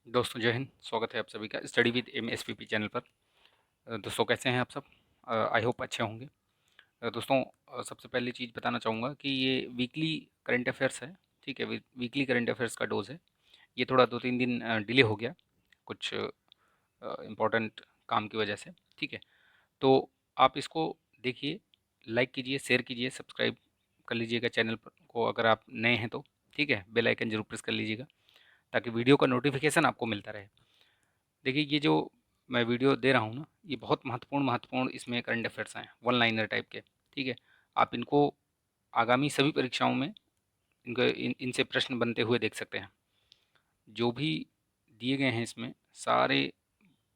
दोस्तों जय हिंद। स्वागत है आप सभी का स्टडी विद MSPP चैनल पर। दोस्तों कैसे हैं आप सब? आई होप अच्छे होंगे। दोस्तों सबसे पहली चीज़ बताना चाहूँगा कि ये वीकली करंट अफेयर्स है। ठीक है, वीकली करंट अफेयर्स का डोज है। ये थोड़ा 2-3 दिन डिले हो गया कुछ इम्पोर्टेंट काम की वजह से। ठीक है, तो आप इसको देखिए, लाइक कीजिए, शेयर कीजिए, सब्सक्राइब कर लीजिएगा चैनल पर को अगर आप नए हैं तो। ठीक है, बेल आइकन जरूर प्रेस कर लीजिएगा ताकि वीडियो का नोटिफिकेशन आपको मिलता रहे। देखिए, ये जो मैं वीडियो दे रहा हूँ ना, ये बहुत महत्वपूर्ण महत्वपूर्ण इसमें करंट अफेयर्स हैं, वन लाइनर टाइप के। ठीक है, आप इनको आगामी सभी परीक्षाओं में इनसे प्रश्न बनते हुए देख सकते हैं। जो भी दिए गए हैं इसमें सारे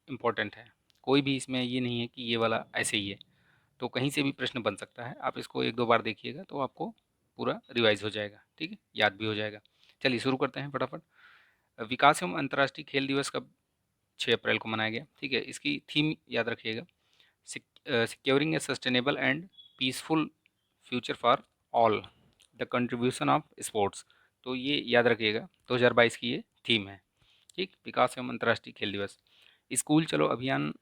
इम्पोर्टेंट हैं। कोई भी इसमें ये नहीं है कि ये वाला ऐसे ही है, तो कहीं से भी प्रश्न बन सकता है। आप इसको एक दो बार देखिएगा तो आपको पूरा रिवाइज हो जाएगा। ठीक है, याद भी हो जाएगा। चलिए शुरू करते हैं फटाफट। विकास एवं अंतर्राष्ट्रीय खेल दिवस कब 6 अप्रैल को मनाया गया? ठीक है, इसकी थीम याद रखिएगा, securing A sustainable and peaceful future for all, the contribution of sports. तो ये याद रखिएगा, 2022 की ये थीम है। ठीक, विकास एवं अंतर्राष्ट्रीय खेल दिवस। स्कूल चलो अभियान,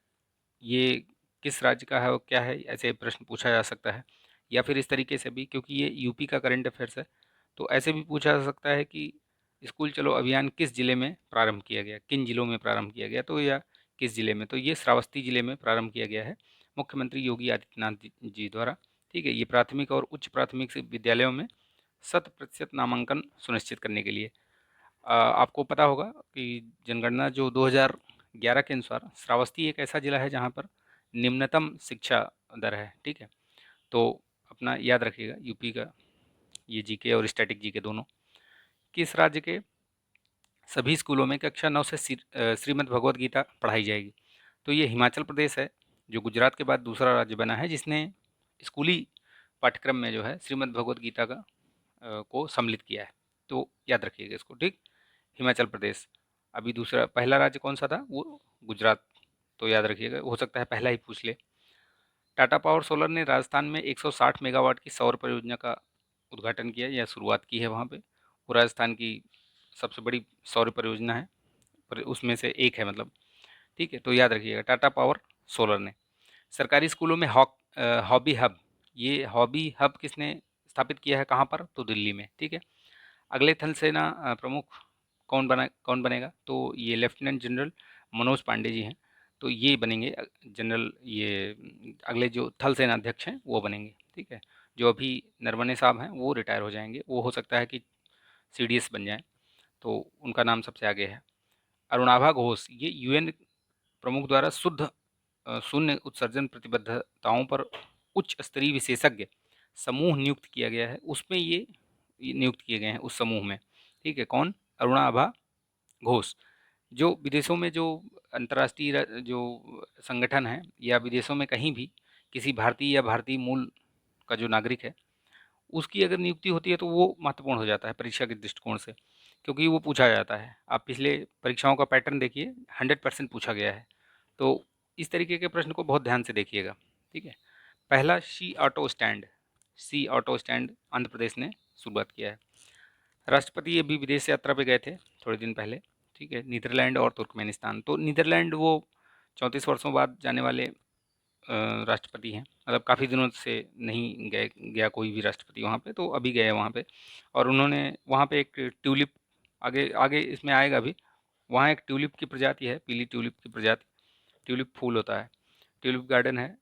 ये किस राज्य का है और क्या है, ऐसे प्रश्न पूछा जा सकता है। या फिर इस तरीके से भी, क्योंकि ये यूपी का करंट अफेयर्स है, तो ऐसे भी पूछा जा सकता है कि स्कूल चलो अभियान किस जिले में प्रारंभ किया गया, किन जिलों में प्रारंभ किया गया, तो या किस जिले में। तो ये श्रावस्ती जिले में प्रारंभ किया गया है, मुख्यमंत्री योगी आदित्यनाथ जी द्वारा। ठीक है, ये प्राथमिक और उच्च प्राथमिक विद्यालयों में 100% नामांकन सुनिश्चित करने के लिए। आपको पता होगा कि जनगणना जो 2011 के अनुसार श्रावस्ती एक ऐसा जिला है जहाँ पर निम्नतम शिक्षा दर है। ठीक है, तो अपना याद रखिएगा यूपी का ये जीके और स्टैटिक जीके दोनों। किस राज्य के सभी स्कूलों में कक्षा 9 से श्रीमद् भगवद गीता पढ़ाई जाएगी? तो ये हिमाचल प्रदेश है, जो गुजरात के बाद दूसरा राज्य बना है जिसने स्कूली पाठ्यक्रम में जो है श्रीमद् भगवद गीता का को सम्मिलित किया है। तो याद रखिएगा इसको। ठीक, हिमाचल प्रदेश। अभी दूसरा, पहला राज्य कौन सा था? वो गुजरात। तो याद रखिएगा, हो सकता है पहला ही पूछ ले। टाटा पावर सोलर ने राजस्थान में 160 मेगावाट की सौर परियोजना का उद्घाटन किया या शुरुआत की है वहाँ पे। वो राजस्थान की सबसे बड़ी सौर परियोजना है, पर उसमें से एक है मतलब। ठीक है, तो याद रखिएगा टाटा पावर सोलर ने। सरकारी स्कूलों में हॉबी हब, ये हॉबी हब किसने स्थापित किया है, कहाँ पर? तो दिल्ली में। ठीक है, अगले थल सेना प्रमुख कौन बनेगा? तो ये लेफ्टिनेंट जनरल मनोज पांडे जी हैं। तो ये बनेंगे जनरल, ये अगले जो थल सेना अध्यक्ष हैं वो बनेंगे। ठीक है, जो अभी नरवणे साहब हैं वो रिटायर हो जाएंगे, वो हो सकता है कि CDS बन जाएं, तो उनका नाम सबसे आगे है। अरुणाभा घोष, ये UN प्रमुख द्वारा शुद्ध शून्य उत्सर्जन प्रतिबद्धताओं पर उच्च स्तरीय विशेषज्ञ समूह नियुक्त किया गया है, उसमें ये नियुक्त किए गए हैं उस समूह में। ठीक है, कौन? अरुणा आभा घोष। जो विदेशों में जो अंतर्राष्ट्रीय जो संगठन है या विदेशों में कहीं भी किसी भारतीय या भारतीय मूल का जो नागरिक है, उसकी अगर नियुक्ति होती है तो वो महत्वपूर्ण हो जाता है परीक्षा के दृष्टिकोण से, क्योंकि वो पूछा जाता है। आप पिछले परीक्षाओं का पैटर्न देखिए, 100% पूछा गया है। तो इस तरीके के प्रश्न को बहुत ध्यान से देखिएगा। ठीक है, पहला सी ऑटो स्टैंड आंध्र प्रदेश ने शुरुआत किया है। राष्ट्रपति अभी विदेश यात्रा पे गए थे थोड़े दिन पहले। ठीक है, नीदरलैंड और तुर्कमेनिस्तान। तो नीदरलैंड वो 34 वर्षों बाद जाने वाले राष्ट्रपति हैं, मतलब काफ़ी दिनों से नहीं गया कोई भी राष्ट्रपति वहाँ पे, तो अभी गए वहाँ पे। और उन्होंने वहाँ पे एक ट्यूलिप, आगे आगे इसमें आएगा अभी, वहाँ एक ट्यूलिप की प्रजाति है, पीली ट्यूलिप की प्रजाति, ट्यूलिप फूल होता है। ट्यूलिप गार्डन है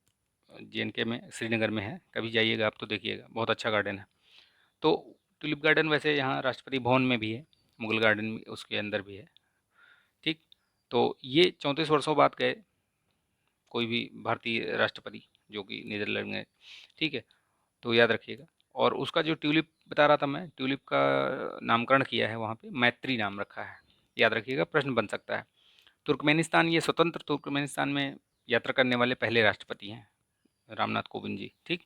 JNK में, श्रीनगर में है, कभी जाइएगा आप तो देखिएगा, बहुत अच्छा गार्डन है। तो ट्यूलिप गार्डन वैसे यहाँ राष्ट्रपति भवन में भी है, मुगल गार्डन उसके अंदर भी है। ठीक, तो ये 34 वर्षों बाद गए कोई भी भारतीय राष्ट्रपति जो कि नीदरलैंड में। ठीक है, तो याद रखिएगा। और उसका जो ट्यूलिप बता रहा था मैं, ट्यूलिप का नामकरण किया है वहाँ पे, मैत्री नाम रखा है। याद रखिएगा, प्रश्न बन सकता है। तुर्कमेनिस्तान, ये स्वतंत्र तुर्कमेनिस्तान में यात्रा करने वाले पहले राष्ट्रपति हैं, रामनाथ कोविंद जी। ठीक,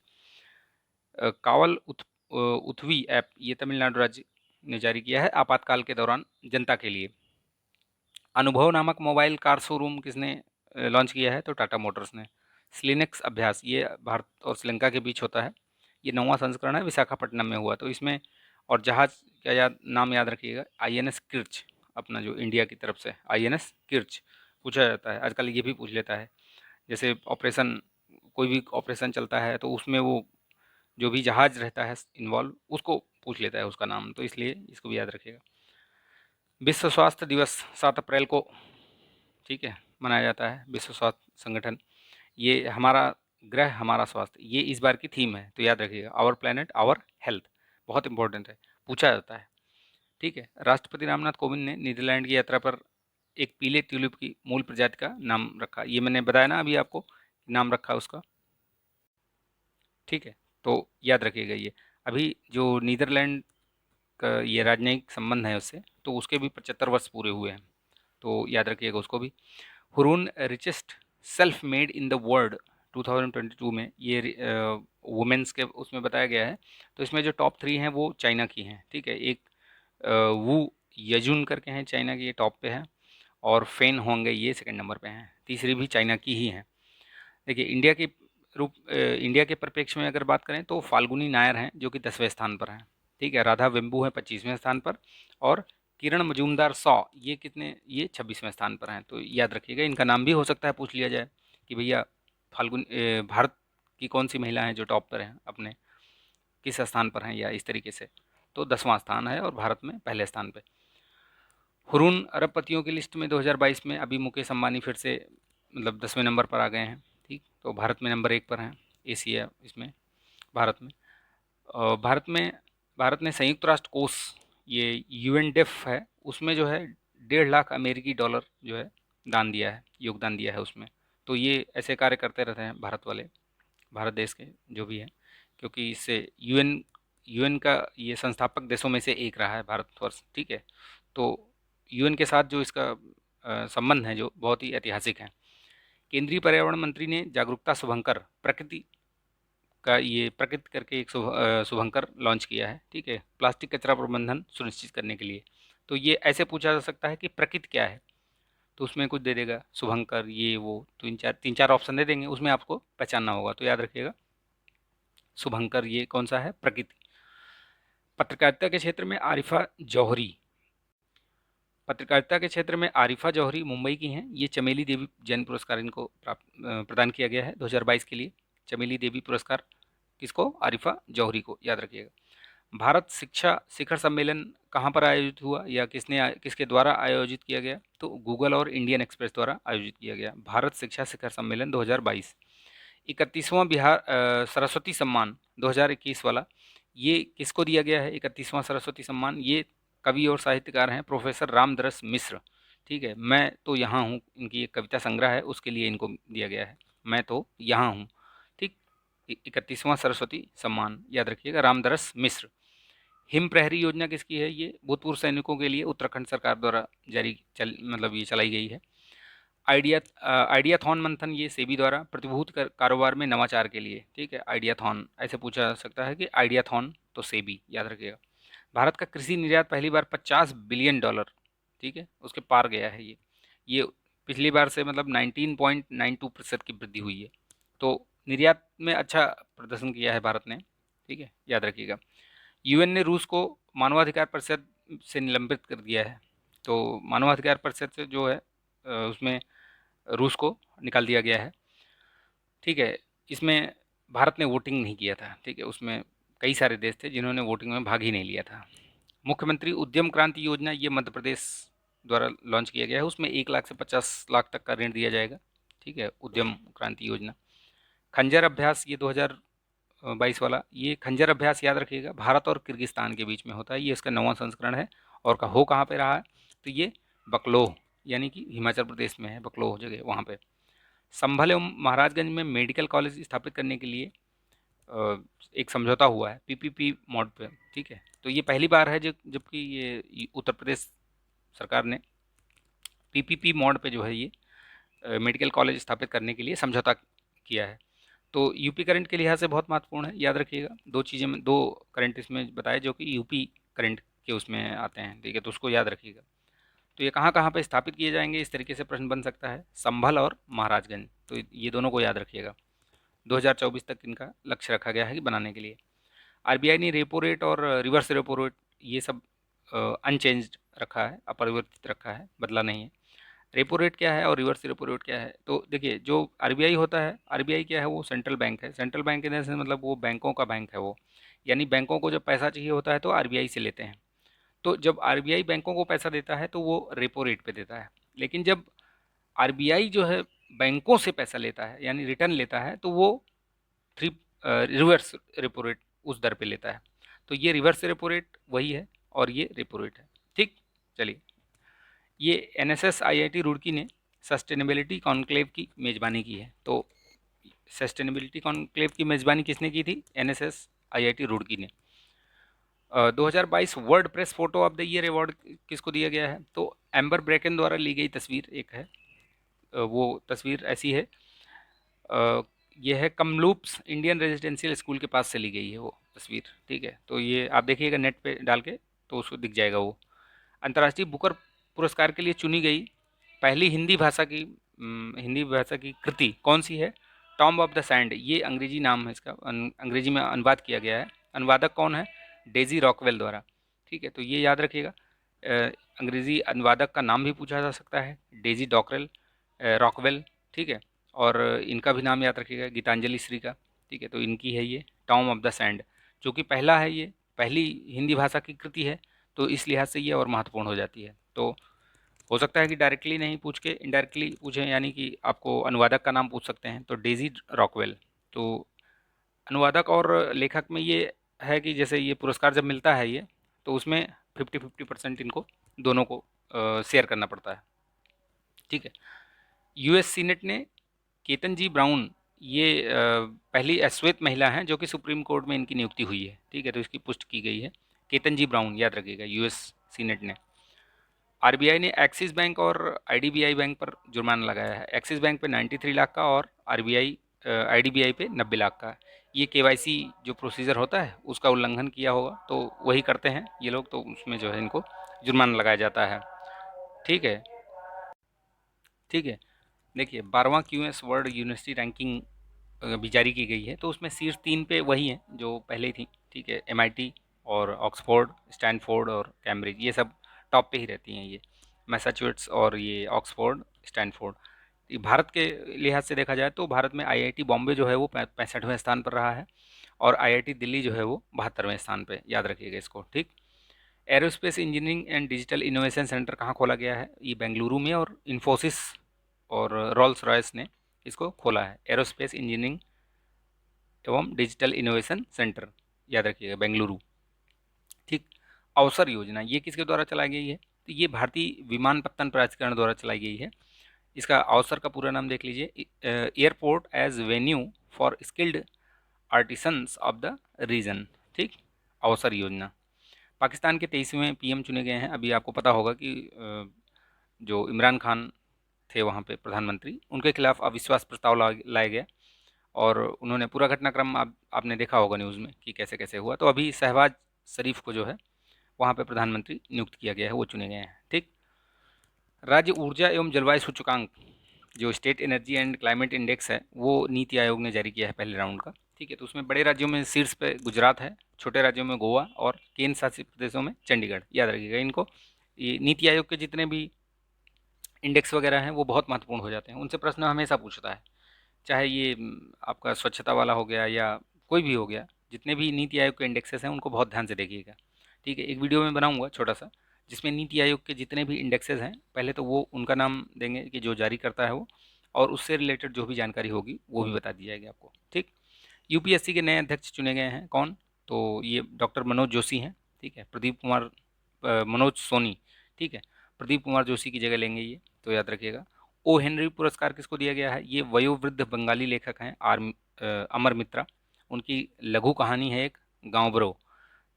कावल उथवी ऐप, ये तमिलनाडु राज्य ने जारी किया है आपातकाल के दौरान जनता के लिए। अनुभव नामक मोबाइल कार शोरूम किसने लॉन्च किया है? तो टाटा मोटर्स ने। स्लिनेक्स अभ्यास, ये भारत और श्रीलंका के बीच होता है, ये 9वां संस्करण है, विशाखापट्टनम में हुआ। तो इसमें, और जहाज का नाम याद रखिएगा, INS किर्च। अपना जो इंडिया की तरफ से आईएनएस किर्च पूछा जाता है। आजकल ये भी पूछ लेता है, जैसे ऑपरेशन, कोई भी ऑपरेशन चलता है तो उसमें वो जो भी जहाज रहता है इन्वॉल्व उसको पूछ लेता है उसका नाम, तो इसलिए इसको भी याद रखिएगा। विश्व स्वास्थ्य दिवस 7 अप्रैल को, ठीक है, मनाया जाता है। विश्व स्वास्थ्य संगठन, ये हमारा ग्रह हमारा स्वास्थ्य, ये इस बार की थीम है, तो याद रखिएगा, आवर प्लेनेट आवर हेल्थ, बहुत इंपॉर्टेंट है, पूछा जाता है। ठीक है। राष्ट्रपति रामनाथ कोविंद ने नीदरलैंड की यात्रा पर एक पीले ट्यूलिप की मूल प्रजाति का नाम रखा, ये मैंने बताया ना अभी आपको, नाम रखा उसका। ठीक है, तो याद रखिएगा ये। अभी जो नीदरलैंड का ये राजनयिक संबंध है उससे, तो उसके भी 75 वर्ष पूरे हुए हैं, तो याद रखिएगा उसको भी। Hurun richest self made in the world 2022 में ये वुमेंस के उसमें बताया गया है। तो इसमें जो टॉप 3 हैं वो चाइना की हैं। ठीक है, एक वू यजुन करके हैं चाइना की, ये टॉप पे है, और फेन होंगे ये सेकंड नंबर पे हैं, तीसरी भी चाइना की ही है। देखिए इंडिया के परिप्रेक्ष्य में अगर बात करें तो फाल्गुनी नायर हैं जो कि 10वें स्थान पर हैं। ठीक है, राधा वेम्बू है 25वें स्थान पर, और किरण मजूमदार सौ ये कितने, ये 26वें स्थान पर हैं। तो याद रखिएगा, इनका नाम भी हो सकता है पूछ लिया जाए कि भैया भारत की कौन सी महिला हैं जो टॉप पर हैं, अपने किस स्थान पर हैं, या इस तरीके से। तो 10वां स्थान है और भारत में पहले स्थान पे। हुरून अरबपतियों की लिस्ट में 2022 में अभी मुकेश अंबानी फिर से मतलब 10वें नंबर पर आ गए हैं। ठीक, तो भारत में नंबर 1 पर हैं, एशिया इसमें भारत में। भारत ने संयुक्त राष्ट्र कोष, ये यूएनडेफ है, उसमें जो है 1.5 लाख अमेरिकी डॉलर जो है दान दिया है, योगदान दिया है उसमें। तो ये ऐसे कार्य करते रहते हैं भारत वाले, भारत देश के जो भी हैं, क्योंकि इससे यूएन यूएन का ये संस्थापक देशों में से एक रहा है भारतवर्ष। ठीक है, तो यूएन के साथ जो इसका संबंध है जो बहुत ही ऐतिहासिक है। केंद्रीय पर्यावरण मंत्री ने जागरूकता शुभंकर प्रकृति का, ये प्रकृति करके एक शुभंकर लॉन्च किया है। ठीक है, प्लास्टिक कचरा प्रबंधन सुनिश्चित करने के लिए। तो ये ऐसे पूछा जा सकता है कि प्रकृति क्या है, तो उसमें कुछ दे देगा शुभंकर ये वो, तो तीन चार ऑप्शन दे देंगे, उसमें आपको पहचानना होगा, तो याद रखिएगा शुभंकर ये कौन सा है, प्रकृति। पत्रकारिता के क्षेत्र में आरिफा जौहरी, पत्रकारिता के क्षेत्र में आरिफा जौहरी मुंबई की हैं, ये चमेली देवी जैन पुरस्कार इनको प्राप्त प्रदान किया गया है 2022 के लिए। चमेली देवी पुरस्कार किसको, आरिफा जौहरी को, याद रखिएगा। भारत शिक्षा शिखर सम्मेलन कहाँ पर आयोजित हुआ, या किसके द्वारा आयोजित किया गया, तो गूगल और इंडियन एक्सप्रेस द्वारा आयोजित किया गया भारत शिक्षा शिखर सम्मेलन 2022। 31वां बिहार सरस्वती सम्मान 2021 वाला, ये किसको दिया गया है 31वां सरस्वती सम्मान, ये कवि और साहित्यकार हैं प्रोफेसर रामदरस मिश्र। ठीक है, मैं तो यहाँ हूँ, इनकी एक कविता संग्रह है, उसके लिए इनको दिया गया है, मैं तो यहाँ हूँ। ठीक, 31वां सरस्वती सम्मान याद रखिएगा, रामदरस मिश्र। हिम प्रहरी योजना किसकी है, ये भूतपूर्व सैनिकों के लिए उत्तराखंड सरकार द्वारा मतलब ये चलाई गई है। आइडियाथॉन मंथन, ये सेबी द्वारा प्रतिभूति कारोबार में नवाचार के लिए। ठीक है, आइडियाथॉन ऐसे पूछा जा सकता है कि आइडियाथॉन तो सेबी, याद रखिएगा। भारत का कृषि निर्यात पहली बार $50 बिलियन, ठीक है, उसके पार गया है ये पिछली बार से मतलब 19.92% की वृद्धि हुई है। तो निर्यात में अच्छा प्रदर्शन किया है भारत ने। ठीक है, याद रखिएगा। यूएन ने रूस को मानवाधिकार परिषद से निलंबित कर दिया है। तो मानवाधिकार परिषद से जो है उसमें रूस को निकाल दिया गया है। ठीक है, इसमें भारत ने वोटिंग नहीं किया था। ठीक है, उसमें कई सारे देश थे जिन्होंने वोटिंग में भाग ही नहीं लिया था। मुख्यमंत्री उद्यम क्रांति योजना, ये मध्य प्रदेश द्वारा लॉन्च किया गया है, उसमें 1 लाख से 50 लाख तक का ऋण दिया जाएगा। ठीक है, उद्यम क्रांति योजना। खंजर अभ्यास, ये 2022 वाला, ये खंजर अभ्यास याद रखिएगा भारत और किर्गिस्तान के बीच में होता है, ये इसका 9वां संस्करण है। और हो कहाँ पे रहा है, तो ये बकलोह, यानी कि हिमाचल प्रदेश में है बकलोह जगह, वहाँ पे। संभल एवं महाराजगंज में मेडिकल कॉलेज स्थापित करने के लिए एक समझौता हुआ है पीपीपी मोड पे। ठीक है, तो ये पहली बार है जबकि ये उत्तर प्रदेश सरकार ने पीपीपी मोड पे जो है ये मेडिकल कॉलेज स्थापित करने के लिए समझौता किया है। तो यूपी करंट के लिहाज से बहुत महत्वपूर्ण है, याद रखिएगा। दो करंट इसमें बताए जो कि यूपी करंट के उसमें आते हैं। ठीक है, तो उसको याद रखिएगा। तो ये कहाँ कहाँ पे स्थापित किए जाएंगे, इस तरीके से प्रश्न बन सकता है, संभल और महाराजगंज, तो ये दोनों को याद रखिएगा। 2024 तक इनका लक्ष्य रखा गया है कि बनाने के लिए। आरबीआई ने रेपो रेट और रिवर्स रेपो रेट ये सब अनचेंज्ड रखा है, अपरिवर्तित रखा है, बदला नहीं है। रेपो रेट क्या है और रिवर्स रेपो रेट क्या है? तो देखिए, जो आरबीआई होता है, आरबीआई क्या है? वो सेंट्रल बैंक है। Central bank in the sense मतलब वो बैंकों का बैंक है वो, यानी बैंकों को जब पैसा चाहिए होता है तो आरबीआई से लेते हैं। तो जब आरबीआई बैंकों को पैसा देता है तो वो रेपो रेट पे देता है। लेकिन जब आरबीआई जो है बैंकों से पैसा लेता है यानी रिटर्न लेता है, तो वो थ्री रिवर्स रेपो रेट उस दर पे लेता है। तो ये रिवर्स रेपो रेट वही है और ये रेपो रेट है। ठीक, चलिए, ये एनएसएस आईआईटी रुड़की ने सस्टेनेबिलिटी कॉन्क्लेव की मेज़बानी की है। तो सस्टेनेबिलिटी कॉन्क्लेव की मेज़बानी किसने की थी? एनएसएस आईआईटी रुड़की ने। 2022 world press photo of the year award किसको दिया गया है? तो एम्बर ब्रेकन द्वारा ली गई तस्वीर एक है। वो तस्वीर ऐसी है, ये है कमलूप्स इंडियन रेजिडेंशियल स्कूल के पास से ली गई है वो तस्वीर। ठीक है, तो ये आप देखिएगा नेट पे डाल के तो उसको दिख जाएगा वो। अंतर्राष्ट्रीय बुकर पुरस्कार के लिए चुनी गई पहली हिंदी भाषा की कृति कौन सी है? टॉम्ब ऑफ द सैंड, ये अंग्रेजी नाम है इसका, अंग्रेजी में अनुवाद किया गया है। अनुवादक कौन है? डेजी रॉकवेल द्वारा। ठीक है, तो ये याद रखिएगा। अंग्रेजी अनुवादक का नाम भी पूछा जा सकता है, डेजी डॉकरेल रॉकवेल। ठीक है, और इनका भी नाम याद रखिएगा, गीतांजलि श्री का। ठीक है, तो इनकी है ये टॉम ऑफ द सैंड, जो कि पहला है, ये पहली हिंदी भाषा की कृति है। तो इस लिहाज से ये और महत्वपूर्ण हो जाती है। तो हो सकता है कि डायरेक्टली नहीं पूछ के इनडायरेक्टली पूछें, यानी कि आपको अनुवादक का नाम पूछ सकते हैं, तो डेजी रॉकवेल। तो अनुवादक और लेखक में ये है कि जैसे ये पुरस्कार जब मिलता है ये, तो उसमें 50-50% इनको दोनों को शेयर करना पड़ता है। ठीक है, यूएस सीनेट ने केतन जी ब्राउन, ये पहली अश्वेत महिला हैं जो कि सुप्रीम कोर्ट में इनकी नियुक्ति हुई है। ठीक है, तो इसकी पुष्टि की गई है। केतन जी ब्राउन याद रखिएगा, यूएस सीनेट ने। आरबीआई ने एक्सिस बैंक और आईडीबीआई बैंक पर जुर्माना लगाया है। एक्सिस बैंक पे 93 लाख का और आईडीबीआई पे 90 लाख का। ये केवाईसी जो प्रोसीजर होता है उसका उल्लंघन किया होगा, तो वही करते हैं ये लोग, तो उसमें जो है इनको जुर्माना लगाया जाता है। ठीक है, ठीक है। देखिए, 12वां क्यूएस वर्ल्ड यूनिवर्सिटी रैंकिंग अभी जारी की गई है, तो उसमें शीर्ष 3 पे वही हैं जो पहले थी। ठीक है, एमआईटी और ऑक्सफोर्ड, स्टैनफोर्ड और कैम्ब्रिज, ये सब टॉप पे ही रहती हैं ये। मैसाचुसेट्स और ये ऑक्सफोर्ड, स्टैनफोर्ड। ये भारत के लिहाज से देखा जाए तो भारत में आईआईटी बॉम्बे जो है वो 65वें स्थान पर रहा है, और आईआईटी दिल्ली जो है वो 72वें स्थान पे, याद रखिएगा इसको। ठीक, aerospace engineering and digital innovation centre कहाँ खोला गया है? ये बेंगलुरु में, और इन्फोसिस और रोल्स रॉयस ने इसको खोला है, एरोस्पेस इंजीनियरिंग एवं डिजिटल इनोवेशन सेंटर, याद रखिएगा, बेंगलुरु। ठीक, अवसर योजना ये किसके द्वारा चलाई गई है? तो ये भारतीय विमानपत्तन प्राधिकरण द्वारा चलाई गई है। इसका अवसर का पूरा नाम देख लीजिए, airport as venue for skilled artisans of the region. ठीक, अवसर योजना। पाकिस्तान के 23वें पीएम चुने गए हैं। अभी आपको पता होगा कि जो इमरान खान थे वहाँ पे प्रधानमंत्री, उनके खिलाफ अविश्वास प्रस्ताव लाया गया, और उन्होंने पूरा घटनाक्रम आपने देखा होगा न्यूज़ में कि कैसे कैसे हुआ। तो अभी शहबाज शरीफ को जो है वहाँ पे प्रधानमंत्री नियुक्त किया गया है, वो चुने गए हैं। ठीक, राज्य ऊर्जा एवं जलवायु सूचकांक, जो state energy and climate index है, वो नीति आयोग ने जारी किया है पहले राउंड का। ठीक है, तो उसमें बड़े राज्यों में शीर्ष पे गुजरात है, छोटे राज्यों में गोवा, और केंद्र शासित प्रदेशों में चंडीगढ़। याद रखिएगा इनको। ये नीति आयोग के जितने भी इंडेक्स वगैरह हैं वो बहुत महत्वपूर्ण हो जाते हैं, उनसे प्रश्न हमेशा पूछता है। चाहे ये आपका स्वच्छता वाला हो गया या कोई भी हो गया, जितने भी नीति आयोग के इंडेक्सेस हैं उनको बहुत ध्यान से देखिएगा। ठीक है, एक वीडियो में बनाऊंगा छोटा सा, जिसमें नीति आयोग के जितने भी इंडेक्सेस हैं पहले तो वो उनका नाम देंगे कि जो जारी करता है वो, और उससे रिलेटेड जो भी जानकारी होगी वो भी बता दी जाएगी आपको। ठीक, यूपीएससी के नए अध्यक्ष चुने गए हैं, कौन? तो ये डॉक्टर मनोज जोशी हैं। ठीक है, प्रदीप कुमार मनोज सोनी। ठीक है, प्रदीप कुमार जोशी की जगह लेंगे ये, तो याद रखिएगा। ओ हेनरी पुरस्कार किसको दिया गया है? ये वयोवृद्ध बंगाली लेखक हैं अमर मित्रा। उनकी लघु कहानी है एक, गाँव ब्रो।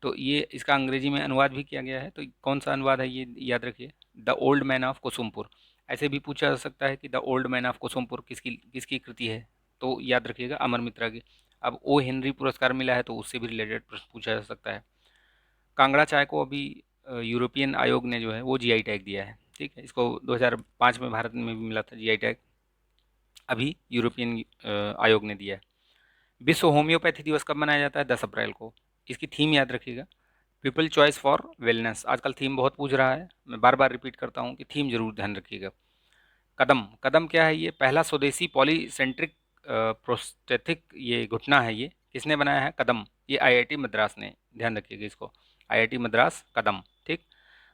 तो ये इसका अंग्रेजी में अनुवाद भी किया गया है। तो कौन सा अनुवाद है ये याद रखिए, the old man of Kusumpur. ऐसे भी पूछा जा सकता है कि the old man of Kusumpur किसकी किसकी कृति है? तो याद रखिएगा अमर मित्रा की। अब ओ हेनरी पुरस्कार मिला है तो उससे भी रिलेटेड प्रश्न पूछा जा सकता है। कांगड़ा चाय को अभी यूरोपियन आयोग ने जो है वो जीआई टैग दिया है। ठीक है, इसको 2005 में भारत में भी मिला था जीआई टैग, अभी यूरोपियन आयोग ने दिया है। विश्व होम्योपैथी दिवस कब मनाया जाता है? 10 अप्रैल को। इसकी थीम याद रखिएगा, पीपल चॉइस फॉर वेलनेस, आजकल थीम बहुत पूछ रहा है, मैं बार बार रिपीट करता हूँ कि थीम जरूर ध्यान रखिएगा। कदम, कदम क्या है? ये पहला स्वदेशी पॉलीसेंट्रिक प्रोस्थेटिक ये घुटना है। ये किसने बनाया है? कदम। ये आईआईटी मद्रास ने, ध्यान रखिएगा इसको, आईआईटी मद्रास, कदम। ठीक।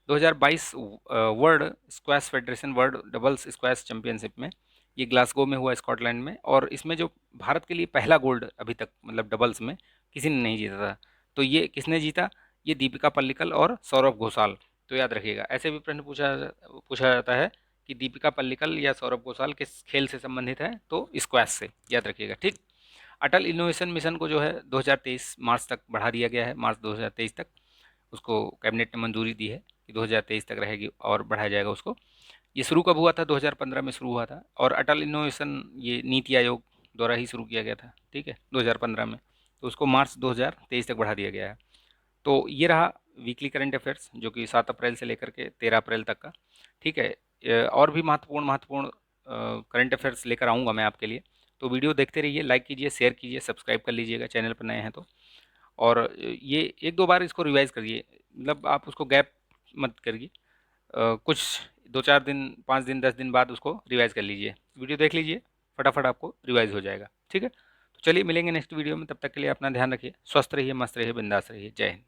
2022 world squash federation world doubles squash championship में ये ग्लासगो में हुआ, स्कॉटलैंड में, और इसमें जो भारत के लिए पहला गोल्ड अभी तक, मतलब डबल्स में किसी ने नहीं जीता था। तो ये किसने जीता? ये दीपिका पल्लिकल और सौरभ घोषाल। तो याद रखिएगा, ऐसे भी प्रश्न पूछा पूछा जाता है कि दीपिका पल्लिकल या सौरभ घोषाल किस खेल से संबंधित है, तो स्क्वैश से, याद रखिएगा। ठीक। अटल इनोवेशन मिशन को जो है 2023 मार्च तक बढ़ा दिया गया है, मार्च 2023 तक उसको कैबिनेट ने मंजूरी दी है कि 2023 तक रहेगी और बढ़ाया जाएगा उसको। ये शुरू कब हुआ था? 2015 में शुरू हुआ था, और अटल इनोवेशन ये नीति आयोग द्वारा ही शुरू किया गया था, ठीक है, 2015 में। तो उसको मार्च 2023 तक बढ़ा दिया गया है। तो ये रहा वीकली करंट अफेयर्स, जो कि 7 अप्रैल से लेकर के 13 अप्रैल तक का। ठीक है। और भी महत्वपूर्ण महत्वपूर्ण करंट अफेयर्स लेकर आऊँगा मैं आपके लिए। तो वीडियो देखते रहिए, लाइक कीजिए, शेयर कीजिए, सब्सक्राइब कर लीजिएगा चैनल पर नए हैं तो। और ये एक दो बार इसको रिवाइज़ करिए, मतलब आप उसको गैप मत करिए। कुछ 2-4 दिन, 5 दिन, 10 दिन बाद उसको रिवाइज़ कर लीजिए। वीडियो देख लीजिए, फटाफट आपको रिवाइज़ हो जाएगा। ठीक है? तो चलिए मिलेंगे नेक्स्ट वीडियो में, तब तक के लिए अपना ध्यान रखिए, स्वस्थ रहिए, मस्त रहिए, बिंदास रहिए। जय हिंद।